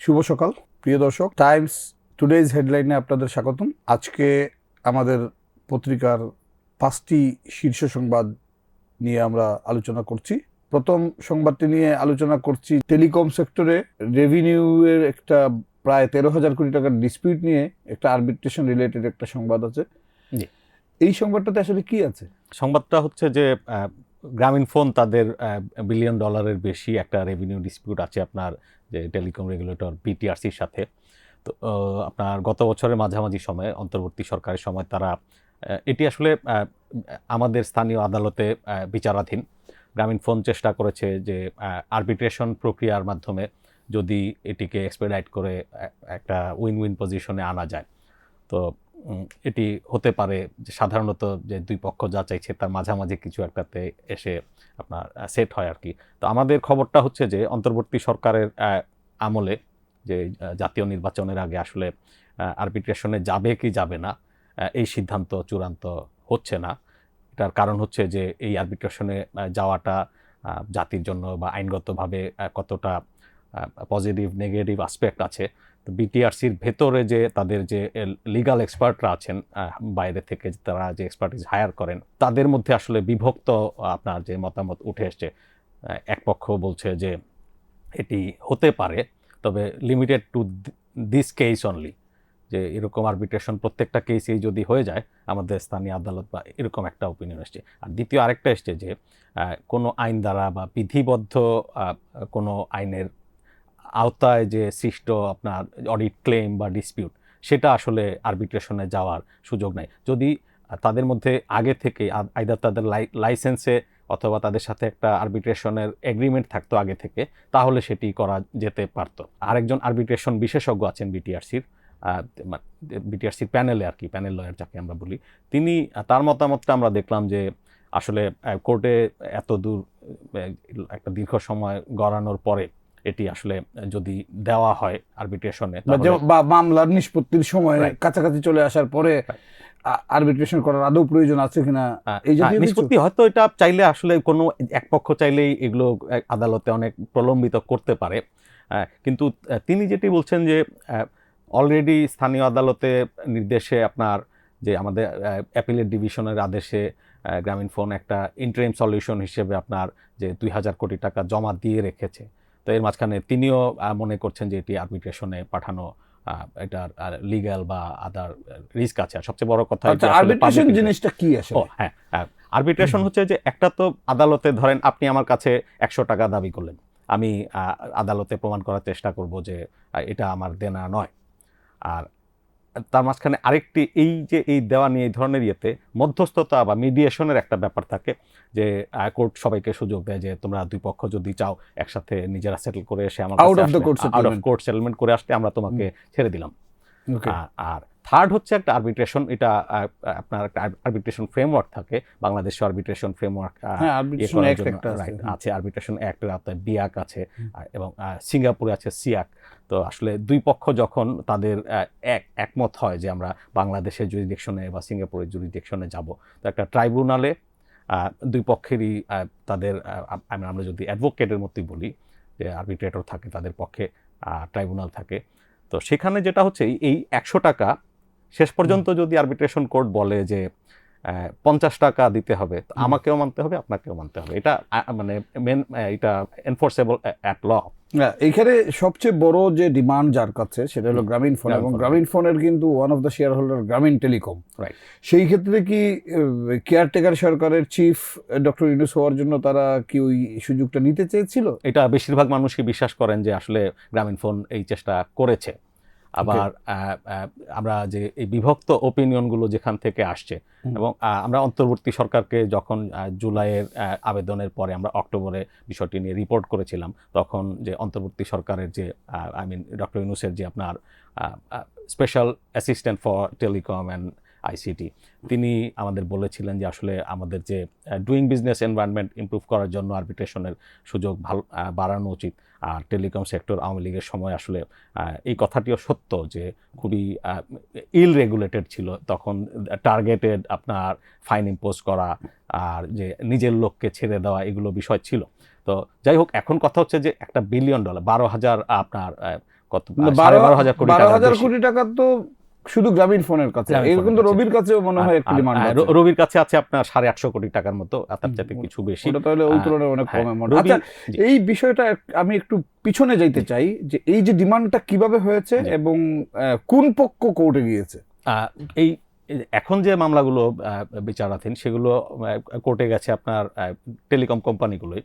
শুভ সকাল প্রিয় দর্শক, টাইমস টুডেজ হেডলাইনে আপনাদের স্বাগতম। আজকে আমাদের পত্রিকার 5টি শীর্ষ সংবাদ নিয়ে আমরা আলোচনা করছি। প্রথম সংবাদটি নিয়ে আলোচনা করছি, টেলিকম সেক্টরে রেভিনিউ এর একটা প্রায় 13,000 কোটি টাকার ডিসপিউট নিয়ে একটা আরবিট্রেশন রিলেটেড একটা সংবাদ আছে। এই সংবাদটাতে আসলে কি আছে? সংবাদটা হচ্ছে যে গ্রামীণফোন তাদের $1 বিলিয়ন বেশি একটা রেভিনিউ ডিসপিউট আছে আপনার যে টেলিকম রেগুলেটর বিটিআরসির সাথে। তো আপনার গত বছরের মাঝামাঝি সময়ে অন্তর্বর্তী সরকারের সময় তারা এটি আসলে আমাদের স্থানীয় আদালতে বিচারাধীন। গ্রামীণফোন চেষ্টা করেছে যে আরবিট্রেশন প্রক্রিয়ার মাধ্যমে যদি এটিকে এক্সপেডাইট করে একটা উইন উইন পজিশনে আনা যায়। তো এটি হতে পারে যে সাধারণত যে দুই পক্ষ যা চাইছে তার মাঝামাঝি কিছু একটাতে এসে আপনার সেট হয় আর কি। তো আমাদের খবরটা হচ্ছে যে অন্তর্বর্তী সরকারের আমলে যে জাতীয় নির্বাচনের আগে আসলে আরবিট্রেশনে যাবে কি যাবে না এই সিদ্ধান্ত চূড়ান্ত হচ্ছে না। এটার কারণ হচ্ছে যে এই আরবিট্রেশনে যাওয়াটা জাতির জন্য বা আইনগতভাবে কতটা পজিটিভ নেগেটিভ অ্যাসপেক্ট আছে। তো বিটিআরসির ভেতরে যে তাদের যে লিগাল এক্সপার্টরা আছেন বাইরে থেকে তারা যে এক্সপার্টিস হায়ার করেন তাদের মধ্যে আসলে বিভক্ত আপনার যে মতামত উঠে এসছে। এক পক্ষ বলছে যে এটি হতে পারে, তবে limited to this case only, যে এরকম আরবিট্রেশন প্রত্যেকটা কেসেই যদি হয়ে যায় আমাদের স্থানীয় আদালত বা এরকম একটা ওপিনিয়ন এসছে। আর দ্বিতীয় আরেকটা এসছে যে কোনো আইন দ্বারা বা বিধিবদ্ধ কোনো আইনের আওতায় যে সৃষ্ট আপনার অডিট ক্লেম বা ডিসপিউট সেটা আসলে আরবিট্রেশনে যাওয়ার সুযোগ নাই। যদি তাদের মধ্যে আগে থেকে আইদার তাদের লাইসেন্সে অথবা তাদের সাথে একটা আরবিট্রেশনের এগ্রিমেন্ট থাকতো আগে থেকে, তাহলে সেটি করা যেতে পারত। আরেকজন আরবিট্রেশন বিশেষজ্ঞ আছেন বিটিআরসির প্যানেলে আর কি, প্যানেল লয়ার যাকে আমরা বলি, তিনি তার মতামতটা আমরা দেখলাম যে আসলে কোর্টে এত দূর একটা দীর্ঘ সময় গড়ানোর পরে এটি আসলে যদি দেওয়া হয় আরবিট্রেশনে বা মামলার নিষ্পত্তির সময় কাছাকাছি চলে আসার পরে আরবিট্রেশন করার আদৌ প্রয়োজন আছে কিনা এই জাতীয় নিষ্পত্তি হয়তো এটা চাইলে আসলে কোনো এক পক্ষ চাইলেই এগুলো আদালতে অনেক প্রলম্বিত করতে পারে। কিন্তু তিনি যেটি বলছেন যে অলরেডি স্থানীয় আদালতে নির্দেশে আপনার যে আমাদের অ্যাপিলেট ডিভিশনের আদেশে গ্রামীণফোন একটা ইন্টারিম সলিউশন হিসেবে আপনার যে 2,000 কোটি টাকা জমা দিয়ে রেখেছে। তো এর মাঝখানে তিনিও মনে করছেন যে এটি আরবিট্রেশনে পাঠানো এটার লিগ্যাল বা আদার রিস্ক আছে। আর সবচেয়ে বড় কথা আরবিট্রেশন জিনিসটা কি আসলে? হ্যাঁ, আরবিট্রেশন হচ্ছে যে একটা তো আদালতে ধরেন আপনি আমার কাছে 100 টাকা দাবি করলেন, আমি আদালতে প্রমাণ করার চেষ্টা করব যে এটা আমার দেনা নয়। আর তার মাঝখানে আরেকটি এই দেওয়া নিয়ে এই ধরনের ইয়েতে মধ্যস্থতা বা মিডিয়েশনের একটা ব্যাপার থাকে, যে কোর্ট সবাইকে সুযোগ দেয় যে তোমরা দুই পক্ষ যদি চাও একসাথে নিজেরা সেটেল করে এসে আমার আউট অফ কোর্ট সেটেলমেন্ট করে আসতে আমরা তোমাকে ছেড়ে দিলাম। আর থার্ড হচ্ছে একটা আরবিট্রেশন, এটা আপনার একটা আরবিট্রেশন ফ্রেমওয়ার্ক থাকে, বাংলাদেশ আরবিট্রেশন ফ্রেমওয়ার্ক আছে, আরবিট্রেশন অ্যাক্টের আওতায় বিয়াক আছে এবং সিঙ্গাপুরে আছে সিয়াক। তো আসলে দুই পক্ষ যখন তাদের একমত হয় যে আমরা বাংলাদেশের জুরিডিকশনে বা সিঙ্গাপুরের জুরিডিকশনে যাব, তো একটা ট্রাইব্যুনালে দুই পক্ষেরই তাদের আমরা যদি অ্যাডভোকেটের মতোই বলি যে আরবিট্রেটর থাকে, তাদের পক্ষে ট্রাইব্যুনাল থাকে। তো সেখানে যেটা হচ্ছে এই 100 টাকা শেষ পর্যন্ত যদি আরবিট্রেশন কোর্ট বলে যে 50 টাকা দিতে হবে, আমাকেও মানতে হবে আপনাকেও মানতে হবে, এটা মানে এটা এনফোর্সেবল অ্যাট ল। এইখানে সবচেয়ে বড় যে ডিমান্ড যার কাছে সেটা হলো গ্রামীণফোন, এবং গ্রামীণফোনের কিন্তু one of the share holder গ্রামীণ টেলিকম। সেই ক্ষেত্রে কি কেয়ারটেকার সরকারের চিফ ডক্টর ইউনূস হওয়ার জন্য তারা কি ওই সুযোগটা নিতে চেয়েছিল? এটা বেশিরভাগ মানুষই বিশ্বাস করেন যে আসলে গ্রামীণফোন এই চেষ্টা করেছে। আবার আমরা যে এই বিভক্ত ওপিনিয়নগুলো যেখান থেকে আসছে, এবং আমরা অন্তর্বর্তী সরকারকে যখন জুলাইয়ের আবেদনের পরে আমরা অক্টোবরে বিষয়টি নিয়ে রিপোর্ট করেছিলাম, তখন যে অন্তর্বর্তী সরকারের যে ডক্টর ইউনূসের যে আপনার special assistant for telecom and ICT, তিনি আমাদের বলেছিলেন যে আসলে আমাদের যে ডুইং বিজনেস এনভায়রনমেন্ট ইমপ্রুভ করার জন্য আরবিট্রেশনের সুযোগ বাড়ানো উচিত। আর টেলিকম সেক্টর আওয়ামী লীগের সময় আসলে এই কথাটিও সত্য যে খুবই ইল রেগুলেটেড ছিল, তখন টার্গেটেড আপনার ফাইন ইম্পোজ করা আর যে নিজের লোককে ছেড়ে দেওয়া এগুলো বিষয় ছিল। তো যাই হোক, এখন কথা হচ্ছে যে একটা $1 বিলিয়ন 12,000 আপনার কত বারো 12,500 কোটি টাকা 12,000 কোটি টাকা তো শুধু গ্রামীণ ফোনের কাছে, গ্রামীণ এরকম ফোনের তো কাছে। রবির কাছেও মনে হয় একটু ডিমান্ড আছে। রবির কাছে আছে আপনার 850 কোটি টাকার মতো, তার চাইতে কিছু বেশি। ওটা তাহলে ওই তুলনায় অনেক কম হ্যাঁ, অ্যামাউন্ট। রবি- আচ্ছা, জি। এই বিষয়টা আমি একটু পিছনে যাইতে চাই, যে এই যে ডিমান্ডটা কিভাবে হয়েছে জি। এবং কোন পক্ষ কোর্টে গিয়েছে? এই এই যে এখন যে মামলাগুলো বিচারাধীন সেগুলো কোর্টে গেছে আপনার টেলিকম কোম্পানিগুলোই।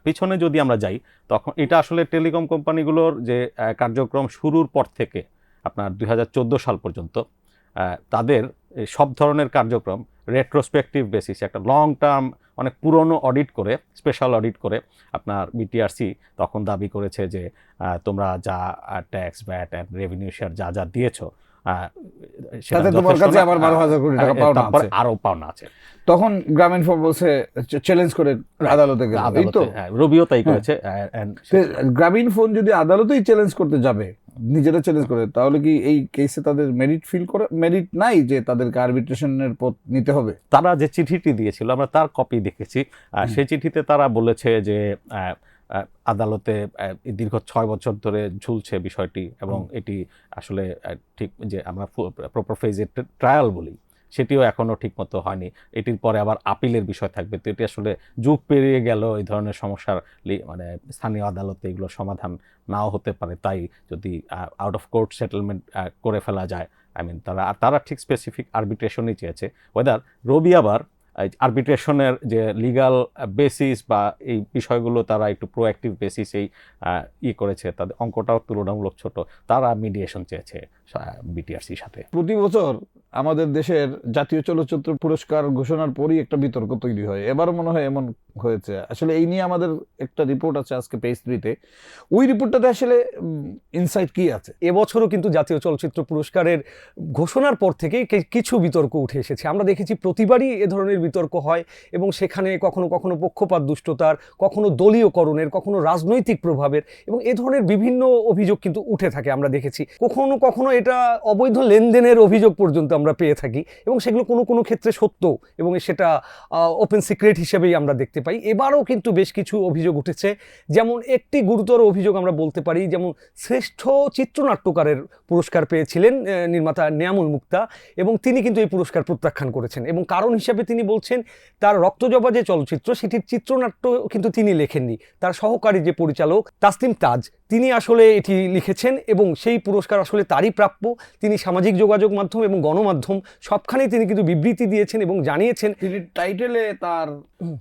পিছনে যদি আমরা যাই, তখন এটা আসলে টেলিকম কোম্পানিগুলোর যে কার্যক্রম শুরুর পর থেকে আপনার 2014 সাল পর্যন্ত তাদের এই সব ধরনের কার্যক্রম রেট্রোস্পেক্টিভ বেসিস একটা লং টার্ম অনেক পুরনো অডিট করে, স্পেশাল অডিট করে আপনার বিটিআরসি তখন দাবি করেছে যে তোমরা যা tax, VAT and revenue share যা যা দিয়েছো সেটা তাতে তোমার যথেষ্ট কাছে না, আবার 12,000 কোটি টাকা পাওনা তারপরে আছে। আরো পাওনা আছে। তখন গ্রামীণ ফোন বলছে, চ্যালেঞ্জ করে আদালতে গেল, এই তো? রবিও তাই করেছে। গ্রামীণ ফোন যদি আদালতেই চ্যালেঞ্জ করতে যাবে, নিজেরা চ্যালেঞ্জ করে, তাহলে কি এই কেসে তাদের মেরিট ফিল করে, মেরিট নাই যে তাদেরকে আরবিট্রেশনের পথ নিতে হবে? তারা যে চিঠিটি দিয়েছিল আমরা তার কপি দেখেছি। সেই চিঠিতে তারা বলেছে যে আদালতে দীর্ঘ 6 বছর ধরে ঝুলছে বিষয়টি, এবং এটি আসলে ঠিক যে আমরা প্রপার ফেজে ট্রায়াল বলি সেটিও এখনও ঠিকমতো হয়নি। এটির পরে আবার আপিলের বিষয় থাকবে, তো এটি আসলে যুগ পেরিয়ে গেল, এই ধরনের সমস্যার মানে স্থানীয় আদালতে এগুলো সমাধান নাও হতে পারে। তাই যদি আউট অফ কোর্ট সেটেলমেন্ট করে ফেলা যায়, তারা ঠিক স্পেসিফিক আরবিট্রেশনই চেয়েছে। ওয়েদার রবি আবার আরবিট্রেশনের যে লিগাল বেসিস বা এই বিষয়গুলো তারা একটু প্রোঅ্যাক্টিভ বেসিসেই করেছে, তাদের অঙ্কটাও তুলনামূলক ছোট, তারা মিডিয়েশন চেয়েছে বিটিআরসির সাথে। প্রতি বছর আমাদের দেশের জাতীয় চলচ্চিত্র পুরস্কার ঘোষণার পরই একটা বিতর্ক তৈরি হয়, এবার মনে হয় এমন হয়েছে। আসলে এই নিয়ে আমাদের একটা রিপোর্ট আছে আজকে পেজ 3-তে, ওই রিপোর্টটাতে আসলে ইনসাইট কি আছে? এবছরও কিন্তু জাতীয় চলচ্চিত্র পুরস্কারের ঘোষণার পর থেকেই কিছু বিতর্ক উঠে এসেছে। আমরা দেখেছি প্রতিবারই এ ধরনের বিতর্ক হয়, এবং সেখানে কখনো কখনো পক্ষপাত দুষ্টতার, কখনো দলীয়করণের, কখনো রাজনৈতিক প্রভাবের, এবং এ ধরনের বিভিন্ন অভিযোগ কিন্তু উঠে থাকে। আমরা দেখেছি কখনো কখনো এটা অবৈধ লেনদেনের অভিযোগ পর্যন্ত আমরা পেয়ে থাকি, এবং সেগুলো কোনো কোনো ক্ষেত্রে সত্য, এবং সেটা ওপেন সিক্রেট হিসেবেই আমরা দেখতে পাই। এবারও কিন্তু বেশ কিছু অভিযোগ উঠেছে, যেমন একটি গুরুতর অভিযোগ আমরা বলতে পারি, যেমন শ্রেষ্ঠ চিত্রনাট্যকারের পুরস্কার পেয়েছিলেন নির্মাতা নেয়ামুল মুক্তা, এবং তিনি কিন্তু এই পুরস্কার প্রত্যাখ্যান করেছেন, এবং কারণ হিসাবে তিনি বলছেন তার রক্তজবা যে চলচ্চিত্র সেটির চিত্রনাট্য কিন্তু তিনি লেখেননি, তার সহকারী যে পরিচালক তাসলিম তাজ তিনি আসলে এটি লিখেছেন, এবং সেই পুরস্কার আসলে তারই প্রাপ্য। তিনি সামাজিক যোগাযোগ মাধ্যম এবং গণমাধ্যম সবখানেই তিনি কিন্তু বিবৃতি দিয়েছেন এবং জানিয়েছেন। তিনি টাইটেলে তার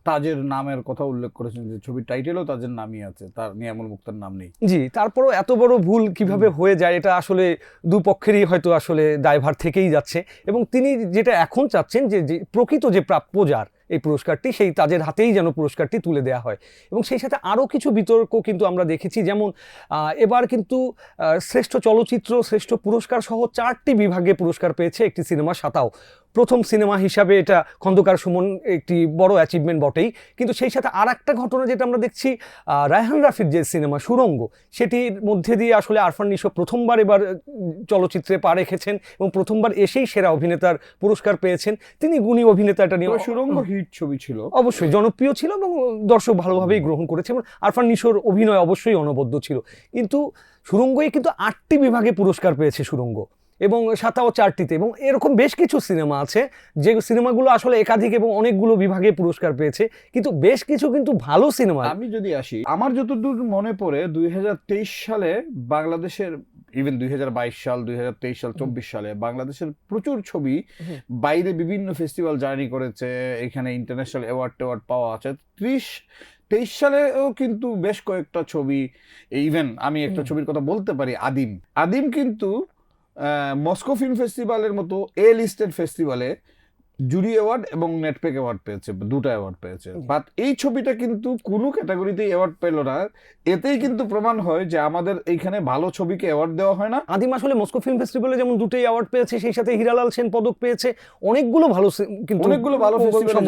তাজের নামের কথা উল্লেখ করেছেন, যে ছবির টাইটেলেও তাজের নামই আছে, তার নিয়ামুল মুক্তার নাম নেই। জি, তারপরও এত বড় ভুল কিভাবে হয়ে যায়, এটা আসলে দুপক্ষেরই হয়তো আসলে দায়ভার থেকেই যাচ্ছে, এবং তিনি যেটা এখন চাচ্ছেন যে প্রকৃত যে প্রাপ্য যার এই পুরস্কারটি, সেই তাজের হাতেই যেন পুরস্কারটি তুলে দেওয়া হয়। এবং সেই সাথে আরও কিছু বিতর্ক কিন্তু আমরা দেখেছি, যেমন এবার কিন্তু শ্রেষ্ঠ চলচ্চিত্র, শ্রেষ্ঠ পুরস্কার সহ 4টি বিভাগে পুরস্কার পেয়েছে একটি সিনেমা, সাতাও। প্রথম সিনেমা হিসাবে এটা খন্দকার সুমন একটি বড় অ্যাচিভমেন্ট বটেই, কিন্তু সেই সাথে আর একটা ঘটনা যেটা আমরা দেখছি, রায়হান রাফির যে সিনেমা সুড়ঙ্গ, সেটির মধ্যে দিয়ে আসলে আরফান নিশো প্রথমবার এবার চলচ্চিত্রে পা রেখেছেন, এবং প্রথমবার এসেই সেরা অভিনেতার পুরস্কার পেয়েছেন। তিনি গুণী অভিনেতাটা নিয়ে, সুরঙ্গ হিট ছবি ছিল, অবশ্যই জনপ্রিয় ছিল এবং দর্শক ভালোভাবেই গ্রহণ করেছে, এবং আরফান নিশোর অভিনয় অবশ্যই অনবদ্য ছিল। কিন্তু সুড়ঙ্গই কিন্তু 8টি বিভাগে পুরস্কার পেয়েছে সুড়ঙ্গ, এবং সাতাও 4টিতে, এবং এরকম বেশ কিছু সিনেমা আছে যে সিনেমাগুলো আসলে একাধিক এবং অনেকগুলো বিভাগে পুরস্কার পেয়েছে, কিন্তু বেশ কিছু কিন্তু ভালো সিনেমা। আমি যদি আসি, আমার যতদূর মনে পড়ে 2023 সালে বাংলাদেশের, ইভেন 2022 সাল, 2023 সাল, 24 সালে বাংলাদেশের প্রচুর ছবি বাইরে বিভিন্ন ফেস্টিভ্যাল জার্নি করেছে, এখানে ইন্টারন্যাশনাল অ্যাওয়ার্ড পাওয়া আছে। 23 সালেও কিন্তু বেশ কয়েকটা ছবি, ইভেন আমি একটা ছবির কথা বলতে পারি, আদিম কিন্তু মস্কো ফিল্ম ফেস্টিভ্যালের মতো এ লিস্টেড ফেস্টিভ্যালে জুরি অ্যাওয়ার্ড এবং নেটপেক অ্যাওয়ার্ড পেয়েছে, 2টা অ্যাওয়ার্ড পেয়েছে। বাট এই ছবিটা কিন্তু কোনো ক্যাটাগরিতেই অ্যাওয়ার্ড পেল না। এতেই কিন্তু প্রমাণ হয় যে আমাদের এইখানে ভালো ছবিকে অ্যাওয়ার্ড দেওয়া হয় না। আদিম আসলে মস্কো ফিল্ম ফেস্টিভ্যালে যেমন 2টি অ্যাওয়ার্ড পেয়েছে, সেই সাথে হীরালাল সেন পদক পেয়েছে, অনেকগুলো ভালো ফেস্টিভ্যালে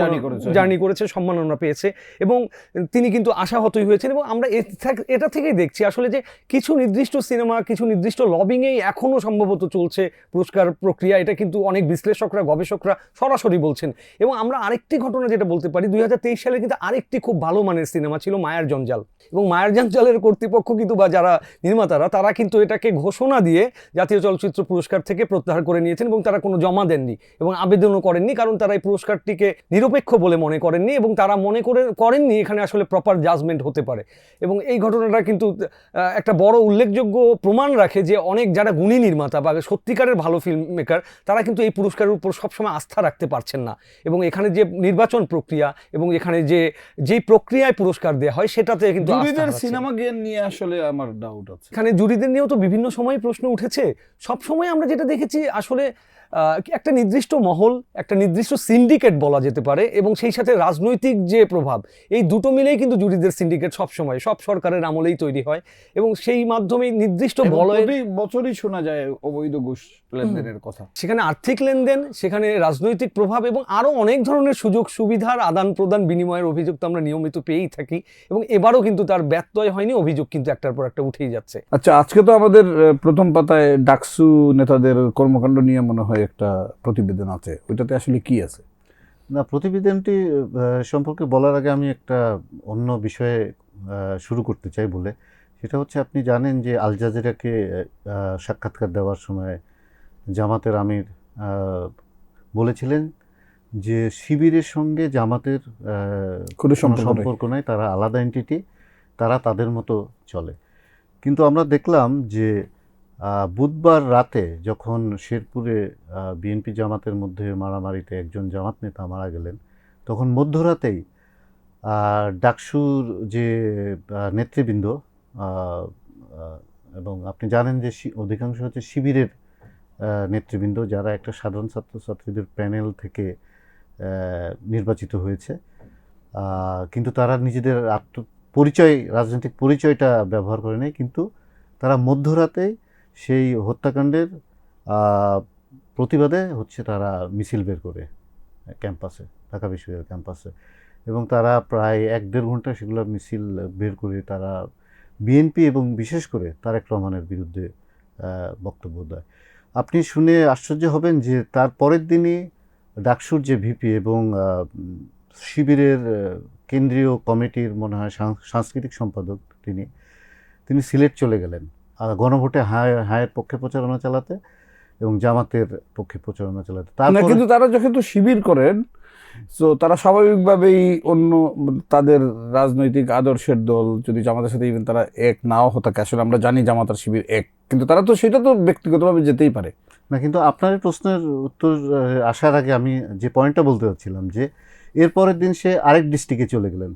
জার্নি করেছে, সম্মাননা পেয়েছে, এবং তিনি কিন্তু আশাহতই হয়েছেন। এবং আমরা এটা থেকেই দেখছি আসলে যে কিছু নির্দিষ্ট সিনেমা, কিছু নির্দিষ্ট লবিংয়েই এখনো সম্ভবত চলছে পুরস্কার প্রক্রিয়া। এটা কিন্তু অনেক বিশ্লেষকরা, গবেষকরা সরাসরি সরাসরি বলছেন। এবং আমরা আরেকটি ঘটনা যেটা বলতে পারি, 2023 সালে কিন্তু আরেকটি খুব ভালো মানের সিনেমা ছিল মায়ার জঞ্জাল, এবং মায়ার জঞ্জালের কর্তৃপক্ষ কিন্তু বা যারা নির্মাতারা তারা কিন্তু এটাকে ঘোষণা দিয়ে জাতীয় চলচ্চিত্র পুরস্কার থেকে প্রত্যাহার করে নিয়েছেন, এবং তারা কোনো জমা দেননি এবং আবেদনও করেননি, কারণ তারা এই পুরস্কারটিকে নিরপেক্ষ বলে মনে করেননি, এবং তারা মনে করেননি এখানে আসলে প্রপার জাজমেন্ট হতে পারে। এবং এই ঘটনাটা কিন্তু একটা বড় উল্লেখযোগ্য প্রমাণ রাখে যে অনেক যারা গুণী নির্মাতা বা সত্যিকারের ভালো ফিল্ম মেকার তারা কিন্তু এই পুরস্কারের উপর সবসময় আস্থা রাখতে পারছেন না, এবং এখানে যে নির্বাচন প্রক্রিয়া এবং এখানে যেই প্রক্রিয়ায় পুরস্কার দেওয়া হয় সেটাতে কিন্তু জুরিদের সিনেমা জ্ঞান নিয়ে আসলে আমার ডাউট আছে। এখানে জুরিদের নিয়েও তো বিভিন্ন সময় প্রশ্ন উঠেছে। সব সময় আমরা যেটা দেখেছি আসলে একটা নির্দিষ্ট মহল, একটা নির্দিষ্ট সিন্ডিকেট বলা যেতে পারে, এবং সেই সাথে রাজনৈতিক যে প্রভাব, এই দুটো মিলেই কিন্তু জুরিদের সিন্ডিকেট সবসময় সব সরকারের আমলেই তৈরি হয়, এবং সেই মাধ্যমে নির্দিষ্ট প্রতি বছরই শোনা যায় অবৈধ ঘুষ লেনদেনের কথা। সেখানে আর্থিক লেনদেন, সেখানে রাজনৈতিক প্রভাব এবং আরও অনেক ধরনের সুযোগ সুবিধার আদান প্রদান বিনিময়ের অভিযোগ তো আমরা নিয়মিত পেয়েই থাকি, এবং এবারও কিন্তু তার ব্যত্যয় হয়নি, অভিযোগ কিন্তু একটার পর একটা উঠেই যাচ্ছে। আচ্ছা, আজকে তো আমাদের প্রথম পাতায় ডাকসু নেতাদের কর্মকাণ্ড নিয়ে মনে হয় একটা প্রতিবেদন আছে, ওইটাতে আসলে কি আছে? না, প্রতিবেদনটি সম্পর্কে বলার আগে আমি একটা অন্য বিষয়ে শুরু করতে চাই বলে, সেটা হচ্ছে আপনি জানেন যে আল জাজিরাকে সাক্ষাৎকার দেওয়ার সময় জামাতের আমির বলেছিলেন যে শিবিরের সঙ্গে জামাতের কোনো কোনো সম্পর্ক সম্পর্ক নাই, তারা আলাদা এন্টিটি, তারা তাদের মতো চলে। কিন্তু আমরা দেখলাম যে বুধবার রাতে যখন শেরপুরে বিএনপি জামাতের মধ্যে মারামারিতে একজন জামাত নেতা মারা গেলেন, তখন মধ্যরাতেই ডাকসুর যে নেতৃবৃন্দ, এবং আপনি জানেন যে অধিকাংশ হচ্ছে শিবিরের নেতৃবৃন্দ, যারা একটা সাধারণ ছাত্রছাত্রীদের প্যানেল থেকে নির্বাচিত হয়েছে, কিন্তু তারা নিজেদের পরিচয়, রাজনৈতিক পরিচয়টা ব্যবহার করে নেই, কিন্তু তারা মধ্যরাতেই সেই হত্যাকাণ্ডের প্রতিবাদে হচ্ছে তারা মিছিল বের করে ক্যাম্পাসে, ঢাকা বিশ্ববিদ্যালয় ক্যাম্পাসে, এবং তারা প্রায় 1-1.5 ঘন্টা সেগুলো মিছিল বের করে তারা বিএনপি এবং বিশেষ করে তারেক রহমানের বিরুদ্ধে বক্তব্য দেয়। আপনি শুনে আশ্চর্য হবেন যে তার পরের দিনই ডাকসুর যে ভিপি এবং শিবিরের কেন্দ্রীয় কমিটির মনে হয় সাংস্কৃতিক সম্পাদক, তিনি সিলেট চলে গেলেন গণভোটে হায়ের পক্ষে প্রচারণা চালাতে এবং জামাতের পক্ষে প্রচারণা চালাতে। কিন্তু তারা যখন তো শিবির করেন, তো তারা স্বাভাবিকভাবেই অন্য তাদের রাজনৈতিক আদর্শের দল যদি জামাতের সাথে ইভেন তারা এক নাও হতো, আসলে আমরা জানি জামাত আর শিবির এক, কিন্তু তারা তো সেটা তো ব্যক্তিগতভাবে যেতেই পারে না। কিন্তু আপনার এই প্রশ্নের উত্তর আসার আগে আমি যে পয়েন্টটা বলতে চাচ্ছিলাম যে এর পরের দিন সে আরেক ডিস্ট্রিক্টে চলে গেলেন,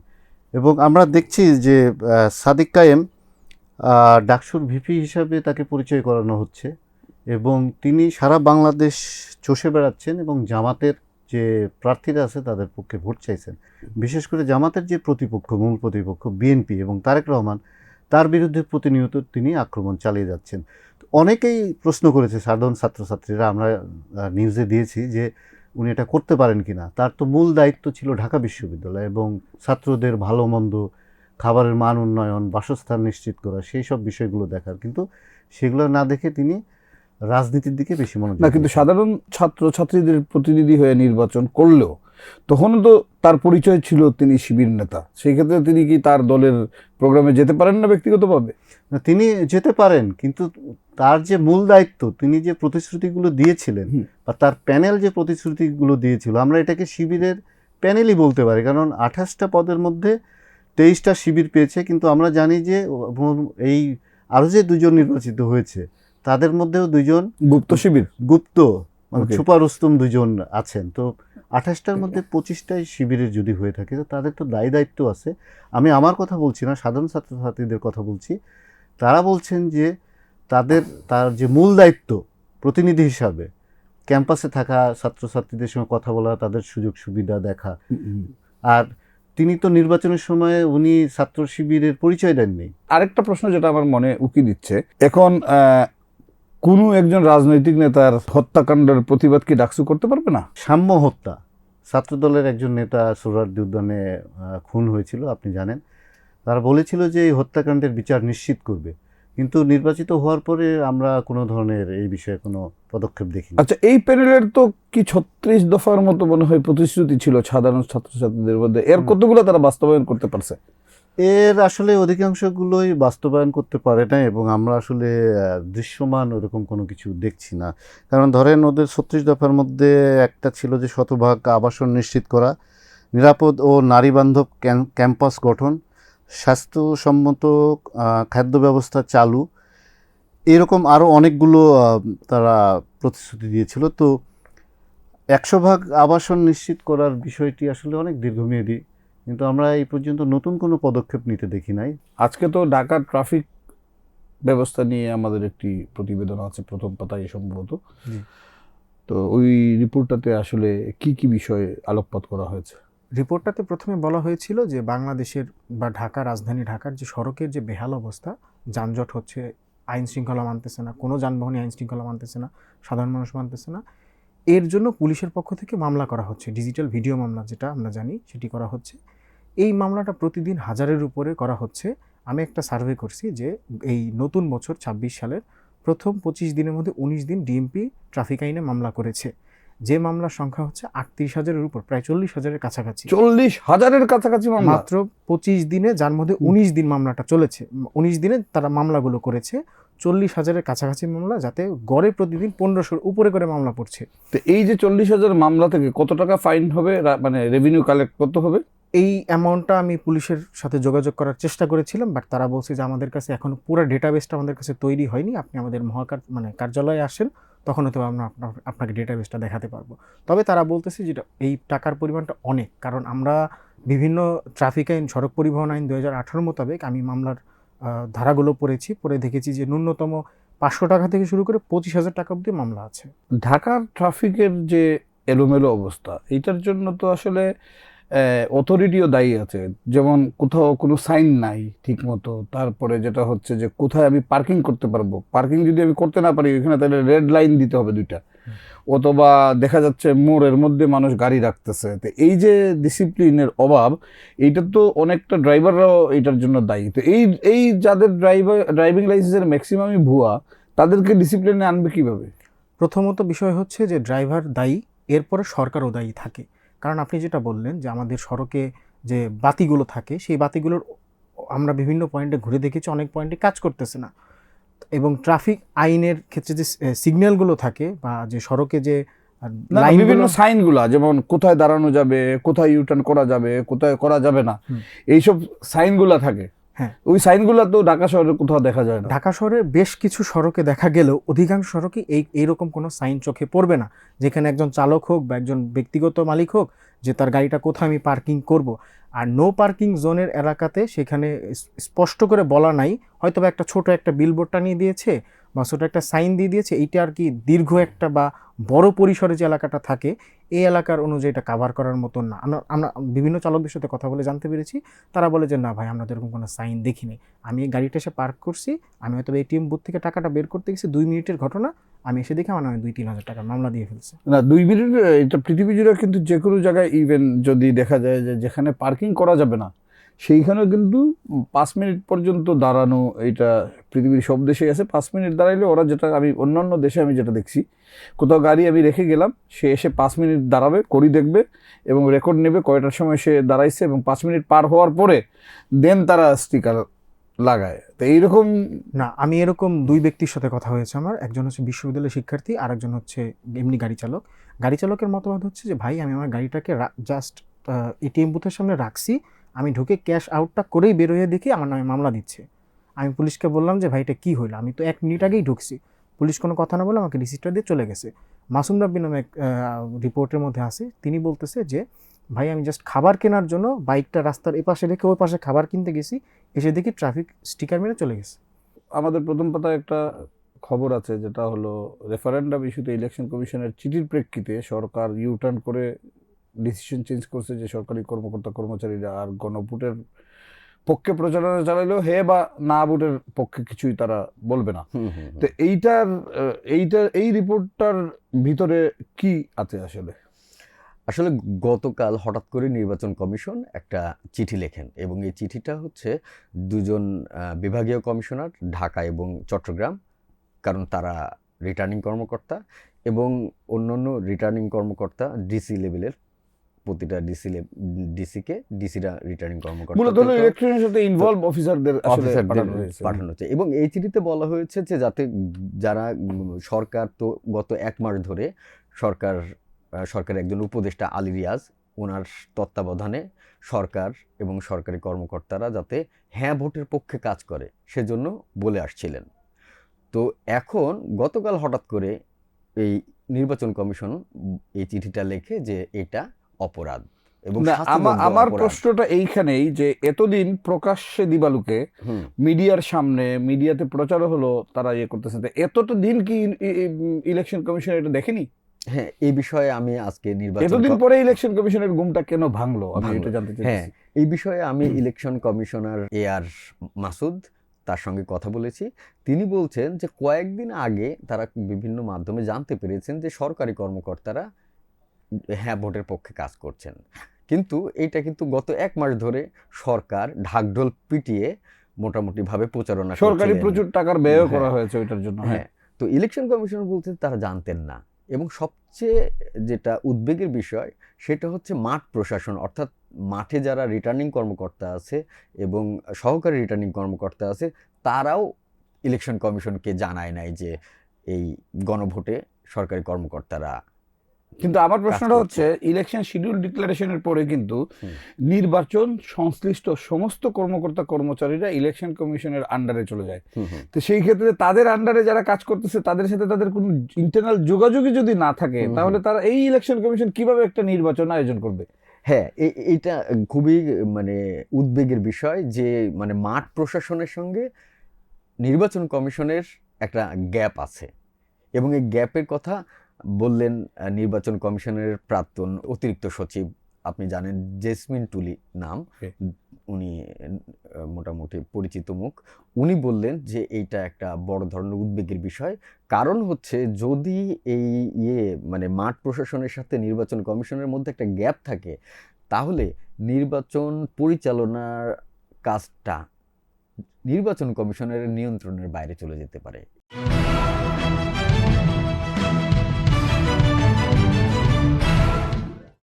এবং আমরা দেখছি যে সাদিক কায়েম ডাকসুর ভিপি হিসাবে তাকে পরিচয় করানো হচ্ছে, এবং তিনি সারা বাংলাদেশ চষে বেড়াচ্ছেন এবং জামাতের যে প্রার্থীরা আছে তাদের পক্ষে ভোট চাইছেন। বিশেষ করে জামাতের যে প্রতিপক্ষ, মূল প্রতিপক্ষ বিএনপি এবং তারেক রহমান, তার বিরুদ্ধে প্রতিনিয়ত তিনি আক্রমণ চালিয়ে যাচ্ছেন। অনেকেই প্রশ্ন করেছে, সাধারণ ছাত্রছাত্রীরা, আমরা নিউজে দিয়েছি যে উনি এটা করতে পারেন কিনা। তার তো মূল দায়িত্ব ছিল ঢাকা বিশ্ববিদ্যালয় এবং ছাত্রদের ভালো মন্দ, খাবারের মান উন্নয়ন, বাসস্থান নিশ্চিত করা, সেই সব বিষয়গুলো দেখার, কিন্তু সেগুলো না দেখে তিনি রাজনীতির দিকে বেশি মনোযোগ। না, কিন্তু সাধারণ ছাত্রছাত্রীদের প্রতিনিধি হয়ে নির্বাচন করলেও তখনও তো তার পরিচয় ছিল তিনি শিবির নেতা, সেই ক্ষেত্রে তিনি কি তার দলের প্রোগ্রামে যেতে পারেন না ব্যক্তিগতভাবে? না, তিনি যেতে পারেন, কিন্তু তার যে মূল দায়িত্ব, তিনি যে প্রতিশ্রুতিগুলো দিয়েছিলেন বা তার প্যানেল যে প্রতিশ্রুতিগুলো দিয়েছিল, আমরা এটাকে শিবিরের প্যানেলই বলতে পারি, কারণ 28টা পদের মধ্যে 23টা শিবির পেয়েছে। কিন্তু আমরা জানি যে এই আরও যে 2জন নির্বাচিত হয়েছে তাদের মধ্যেও 2জন গুপ্ত শিবির, গুপ্ত মানে ছুপা রুস্তম 2জন আছেন। তো 28টার মধ্যে 25টাই শিবিরের যদি হয়ে থাকে, তো তাদের তো দায়িত্ব আছে। আমি আমার কথা বলছি না, সাধারণ ছাত্রছাত্রীদের কথা বলছি। তারা বলছেন যে তার যে মূল দায়িত্ব প্রতিনিধি হিসাবে ক্যাম্পাসে থাকা, ছাত্রছাত্রীদের সঙ্গে কথা বলা, তাদের সুযোগ সুবিধা দেখা। আর তিনি তো নির্বাচনের সময় উনি ছাত্র শিবিরের পরিচয় দেননি। আরেকটা প্রশ্ন যেটা আমার মনে উকি দিচ্ছে, এখন কোনো একজন রাজনৈতিক নেতার হত্যাকাণ্ডের প্রতিবাদ কি ডাকসু করতে পারবে না? সাম্য হত্যা, ছাত্রদলের একজন নেতা সোহরাওয়ার্দী উদ্যানে খুন হয়েছিল, আপনি জানেন। তারা বলেছিল যে এই হত্যাকাণ্ডের বিচার নিশ্চিত করবে, কিন্তু নির্বাচিত হওয়ার পরে আমরা কোনো ধরনের এই বিষয়ে কোনো পদক্ষেপ দেখিনি। আচ্ছা, এই প্যানেলের তো কি 36 দফার মতো মনে হয় প্রতিশ্রুতি ছিল সাধারণ ছাত্রছাত্রীদের মধ্যে, এর কতগুলো তারা বাস্তবায়ন করতে পারছে? এর আসলে অধিকাংশগুলোই বাস্তবায়ন করতে পারে না, এবং আমরা আসলে দৃশ্যমান ওরকম কোনো কিছু দেখছি না। কারণ ধরেন ওদের 36 দফার মধ্যে একটা ছিল যে শতভাগ আবাসন নিশ্চিত করা, নিরাপদ ও নারীবান্ধব ক্যাম্পাস গঠন, স্বাস্থ্যসম্মত খাদ্য ব্যবস্থা চালু, এরকম আরও অনেকগুলো তারা প্রতিশ্রুতি দিয়েছিল। তো 100% আবাসন নিশ্চিত করার বিষয়টি আসলে অনেক দীর্ঘমেয়াদী, কিন্তু আমরা এই পর্যন্ত নতুন কোনো পদক্ষেপ নিতে দেখি নাই। আজকে তো ঢাকার ট্রাফিক ব্যবস্থা নিয়ে আমাদের একটি প্রতিবেদন আছে প্রথম পাতায় সম্ভবত। তো ওই রিপোর্টটাতে আসলে কি কি বিষয়ে আলোকপাত করা হয়েছে? রিপোর্টটাতে প্রথমে বলা হয়েছিল যে বাংলাদেশের বা ঢাকা, রাজধানী ঢাকার যে সড়কের যে বেহাল অবস্থা, যানজট হচ্ছে, আইন শৃঙ্খলা মানতেছে না, কোনো যানবাহনই আইন শৃঙ্খলা মানতেছে না, সাধারণ মানুষ মানতেছে না, এর জন্য পুলিশের পক্ষ থেকে মামলা করা হচ্ছে, ডিজিটাল ভিডিও মামলা যেটা আমরা জানি সেটি করা হচ্ছে। এই মামলাটা প্রতিদিন হাজারের উপরে করা হচ্ছে। আমি একটা সার্ভে করছি যে এই নতুন বছর 26 সালের প্রথম 25 দিনের মধ্যে 19 দিন ডিএমপি ট্রাফিক আইনে মামলা করেছে, যে মামলার সংখ্যা হচ্ছে 38,000-এর উপর, প্রায় 40,000-এর কাছাকাছি। 40,000-এর কাছাকাছি মামলা মাত্র 25 দিনে, যার মধ্যে 19 দিন মামলাটা চলেছে। 19 দিনে তারা মামলাগুলো করেছে, 40,000-এর কাছাকাছি মামলা, যাতে গড়ে প্রতিদিন 1500-র উপরে করে মামলা পড়ছে। তো এই যে 40,000 মামলা থেকে কত টাকা ফাইন হবে, মানে রেভিনিউ কালেক্ট করতে হবে? এই অ্যামাউন্টটা আমি পুলিশের সাথে যোগাযোগ করার চেষ্টা করেছিলাম, বাট তারা বলছে যে আমাদের কাছে এখনো পুরো ডেটাবেসটা আমাদের কাছে তৈরি হয়নি, আপনি আমাদের কার্যালয়ে আসেন, তখন হয়তো আমরা আপনাকে ডেটাবেসটা দেখাতে পারবো। তবে তারা বলতেছে যে এই টাকার পরিমাণটা অনেক, কারণ আমরা বিভিন্ন ট্রাফিক আইন, সড়ক পরিবহন আইন 2018 মোতাবেক আমি মামলার ধারাগুলো পড়ে দেখেছি যে ন্যূনতম 500 টাকা থেকে শুরু করে 25,000 টাকা অবধি মামলা আছে। ঢাকার ট্রাফিকের যে এলোমেলো অবস্থা, এইটার জন্য তো আসলে অথরিটিও দায়ী আছে। যেমন কোথাও কোনো সাইন নাই ঠিক মতো, তারপরে যেটা হচ্ছে যে কোথায় আমি পার্কিং করতে পারবো, পার্কিং যদি আমি করতে না পারি ওইখানে তাহলে রেড লাইন দিতে হবে 2টা, অথবা দেখা যাচ্ছে মোড়ের মধ্যে মানুষ গাড়ি রাখতেছে। তো এই যে ডিসিপ্লিনের অভাব, এইটা তো অনেকটা ড্রাইভাররাও এইটার জন্য দায়ী। তো এই যাদের ড্রাইভিং লাইসেন্সের ম্যাক্সিমামই ভুয়া, তাদেরকে ডিসিপ্লিনে আনবে কিভাবে? প্রথমত বিষয় হচ্ছে যে ড্রাইভার দায়ী, এরপরে সরকারও দায়ী থাকে। কারণ আপনি যেটা বললেন যে আমাদের সড়কে যে বাতিগুলো থাকে, সেই বাতিগুলোর আমরা বিভিন্ন পয়েন্টে ঘুরে দেখেছি, অনেক পয়েন্টে কাজ করতেছে না। এবং ট্রাফিক আইনের ক্ষেত্রে যে সিগন্যালগুলো থাকে বা যে সড়কে যে বিভিন্ন সাইনগুলা, যেমন কোথায় দাঁড়ানো যাবে, কোথায় ইউটার্ন করা যাবে, কোথায় করা যাবে না, এইসব সাইনগুলা থাকে। হ্যাঁ, ওই সাইনগুলা তো ঢাকা শহরে কোথাও দেখা যায় না। ঢাকা শহরের বেশ কিছু সড়কে দেখা গেলেও অধিকাংশ সড়কে এইরকম কোনো সাইন চোখে পড়বে না, যেখানে একজন চালক হোক বা একজন ব্যক্তিগত মালিক হোক, যে তার গাড়িটা কোথায় আমি পার্কিং করব। আর নো পার্কিং জোনের এলাকাতে সেখানে স্পষ্ট করে বলা নাই, হয়তো বা একটা ছোট একটা বিলবোর্ড টানিয়ে দিয়েছে বা ছোট একটা সাইন দিয়ে দিয়েছে, এইটা আর কি দীর্ঘ একটা বা বড় পরিসরে যে এলাকাটা থাকে এই এলাকার অনুযায়ী এটা কাভার করার মতন না। আমরা বিভিন্ন চালকদের সাথে কথা বলে জানতে পেরেছি, তারা বলে যে না ভাই, আমরা তো এরকম কোনো সাইন দেখিনি, আমি গাড়িটা এসে পার্ক করছি, আমি হয়তো এটিএম বুথ থেকে টাকাটা বের করতে গেছি, 2 মিনিটের ঘটনা, আমি এসে দেখে আমার 2-3 হাজার টাকা মামলা দিয়ে ফেলছে। না, 2 মিনিট, এটা পৃথিবী জুড়ে কিন্তু যে কোনো জায়গায়, ইভেন যদি দেখা যায় যে যেখানে পার্কিং করা যাবে না সেইখানেও কিন্তু 5 মিনিট পর্যন্ত দাঁড়ানো, এটা পৃথিবীর সব দেশেই আছে। 5 মিনিট দাঁড়াইলে ওরা, যেটা আমি অন্যান্য দেশে আমি যেটা দেখছি, কোথাও গাড়ি আমি রেখে গেলাম, সে এসে 5 মিনিট দাঁড়াবে, কড়ি দেখবে এবং রেকর্ড নেবে কয়টার সময় সে দাঁড়াইছে, এবং 5 মিনিট পার হওয়ার পরে দেন তারা স্টিকার লাগায়। তো এইরকম না, আমি এরকম 2 ব্যক্তির সাথে কথা হয়েছে আমার, একজন হচ্ছে বিশ্ববিদ্যালয়ের শিক্ষার্থী, আর একজন হচ্ছে এমনি গাড়ি চালক। গাড়ি চালকের মতবাদ হচ্ছে যে ভাই, আমি আমার গাড়িটাকে জাস্ট এটিএম বুথের সামনে রাখছি, আমি ঢুকে ক্যাশ আউটটা করেই বের হয়ে দেখি আমার নামে মামলা দিচ্ছে। আমি পুলিশকে বললাম যে ভাই, এটা কী হইলো, আমি তো 1 মিনিট আগেই ঢুকছি। পুলিশ কোনো কথা না বলে আমাকে রিসিপ্টটা দিয়ে চলে গেছে। মাসুম রাব্বি নামে এক রিপোর্টের মধ্যে আছে, তিনি বলতেছে যে ভাই, আমি জাস্ট খাবার কেনার জন্য বাইকটা রাস্তার এপাশে রেখে ওই পাশে খাবার কিনতে গেছি, এসে দেখি ট্রাফিক স্টিকার মেরে চলে গেছে। আমাদের প্রথম পাতায় একটা খবর আছে, যেটা হলো রেফারেন্ডাম ইস্যুতে ইলেকশন কমিশনের চিঠির প্রেক্ষিতে সরকার ইউটার্ন করে ডিসিশন চেঞ্জ করছে যে সরকারি কর্মকর্তা কর্মচারীরা আর গণভোটের পক্ষে প্রচারণা চালাইলেও হে বা না ভোটের পক্ষে কিছুই তারা বলবে না। তো এই রিপোর্টটার ভিতরে কি আছে আসলে? আসলে গতকাল হঠাৎ করে নির্বাচন কমিশন একটা চিঠি লেখেন এবং এই চিঠিটা হচ্ছে দুজন বিভাগীয় কমিশনার ঢাকা এবং চট্টগ্রাম, কারণ তারা রিটার্নিং কর্মকর্তা, এবং অন্যান্য রিটার্নিং কর্মকর্তা ডিসি লেভেলের, প্রতিটা ডিসিকে ডিসিরা রিটার্নিং কর্মকর্তা মূলত হলো ইলেকশনের সাথে ইনভলভ অফিসারদের আসলে অফিসারদের পাঠানো হয়েছে। পাঠানো হচ্ছে। এবং এই চিঠিতে বলা হয়েছে যে যাতে যারা সরকার তো গত 1 মাস ধরে সরকারের একজন উপদেষ্টা আলী রিয়াজ, ওনার তত্ত্বাবধানে সরকার এবং সরকারি কর্মকর্তারা যাতে হ্যাঁ ভোটের পক্ষে কাজ করে সেজন্য বলে আসছিলেন। তো এখন গতকাল হঠাৎ করে এই নির্বাচন কমিশন এই চিঠিটা লেখে যে এটা অপরাধ এবং না, শাস্তিযোগ্য আমার অপরাধ। প্রশ্নটা এইখানেই যে এতদিন প্রকাশ্যে দিবালুকে হুম। মিডিয়ার সামনে, মিডিয়াতে প্রচারও হলো তারা ইয়ে করতেছে, তো এতটা দিন কি ইলেকশন কমিশন এটা দেখেনি? হ্যাঁ, এই বিষয়ে আমি আজকে এতদিন পরে ইলেকশন কমিশনের ঘুমটা কেন ভাঙলো, আমি ভাঙলো। এটা জানতে হ্যাঁ, চাইছি। এই বিষয়ে আমি ইলেকশন কমিশনার AR মাসুদ তার সঙ্গে কথা বলেছি। তিনি বলছেন যে কয়েকদিন আগে তারা বিভিন্ন মাধ্যমে জানতে পেরেছেন যে সরকারি কর্মকর্তারা হ্যাঁ ভোটের পক্ষে কাজ করছেন, কিন্তু এটা কিন্তু গত 1 মাস ধরে সরকার ঢাকঢোল পিটিয়ে মোটামুটিভাবে প্রচারণা সরকারি করছিলেন। প্রচুর টাকার ব্যয় করা হ্যাঁ। হয়েছে ওইটার জন্য। হ্যাঁ, হ্যাঁ, তো ইলেকশন কমিশন বলছেন তারা জানতেন না। এবং সবচেয়ে যেটা উদ্বেগের বিষয় সেটা হচ্ছে মাঠ প্রশাসন, অর্থাৎ মাঠে যারা রিটার্নিং কর্মকর্তা আছে এবং সহকারী রিটার্নিং কর্মকর্তা আছে, তারাও ইলেকশন কমিশনকে জানায় নাই যে এই গণভোটে সরকারি কর্মকর্তারা। কিন্তু আমার প্রশ্নটা করছে। হচ্ছে ইলেকশন শিডিউল ডিক্লারেশনের পরে কিন্তু হুম। নির্বাচন সংশ্লিষ্ট সমস্ত কর্মকর্তা কর্মচারীরা ইলেকশন কমিশনের আন্ডারে চলে যায়। হুম হুম। তো সেই ক্ষেত্রে তাদের আন্ডারে যারা কাজ করতেছে তাদের সাথে তাদের কোনো ইন্টারনাল যোগাযোগই যদি না থাকে, হুম, তাহলে তারা এই ইলেকশন কমিশন কিভাবে একটা নির্বাচন আয়োজন করবে? হ্যাঁ, এইটা খুবই মানে উদ্বেগের বিষয় যে মানে মাঠ প্রশাসনের সঙ্গে নির্বাচন কমিশনের একটা গ্যাপ আছে এবং এই গ্যাপের কথা বললেন নির্বাচন কমিশনের প্রাক্তন অতিরিক্ত সচিব, আপনি জানেন জেসমিন টুলি নাম, Okay. উনি মোটামুটি পরিচিত মুখ। উনি বললেন যে এইটা একটা বড় ধরনের উদ্বেগের বিষয়, কারণ হচ্ছে যদি এই মানে মাঠ প্রশাসনের সাথে নির্বাচন কমিশনের মধ্যে একটা গ্যাপ থাকে, তাহলে নির্বাচন পরিচালনার কাজটা নির্বাচন কমিশনের নিয়ন্ত্রণের বাইরে চলে যেতে পারে।